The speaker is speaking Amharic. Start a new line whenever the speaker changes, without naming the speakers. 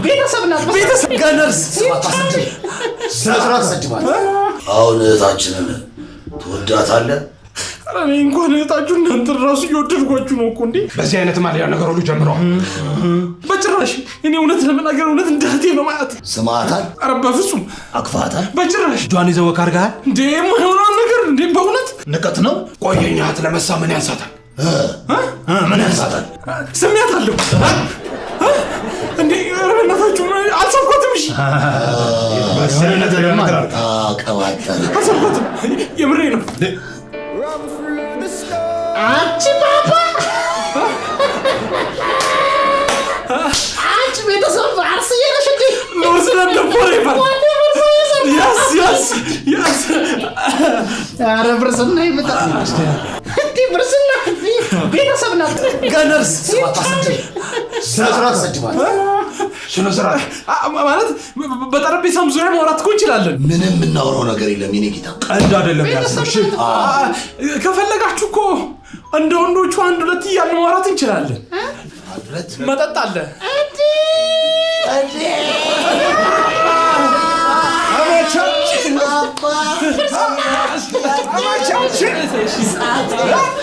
ቤተሰብ ጋነርስ
ስራት ሰጅባል አሁን እህታችንን ትወዳታለህ?
እኔ እንኳን እህታችሁ እናንተ ራሱ እየወደድኳችሁ ነው እኮ እንዴ።
በዚህ አይነት ማሊያ ነገር ሁሉ ጀምረዋል።
በጭራሽ እኔ እውነት ለመናገር እውነት እንዳቴ ነው ማለት።
ስማታል?
ኧረ በፍጹም።
አቅፋታል?
በጭራሽ።
ጇን ይዘው ካርጋል
እንዴ የማይሆነውን ነገር እንዴ በእውነት
ንቀት ነው።
ቆየኛት ለመሳ ምን ያንሳታል?
ምን ያንሳታል?
ስሜያታለሁ እንዴ ረበናታችሁ አልሰብኳትም። እሺ አልሰብኳትም የምሬ ነው።
አንቺ ባባ አንቺ ቤተሰብ አርስ የለሽቲ
ነው ስለነበረ ይባል ያስ
አረ ብርስና ይመጣ እንዴ ብርስና ቤተሰብ ናት
ጋነርስ
ስራት ሰጅባል
ስራት ማለት በጠረጴዛም ዙሪያ ማውራት እኮ እንችላለን።
ምንም እናወራው ነገር የለም የኔ ጌታ።
ቀልድ አይደለም ያስብሽ።
ከፈለጋችሁ እኮ እንደ ወንዶቹ አንድ ሁለት እያልን ማውራት እንችላለን። መጠጥ አለ እንዴ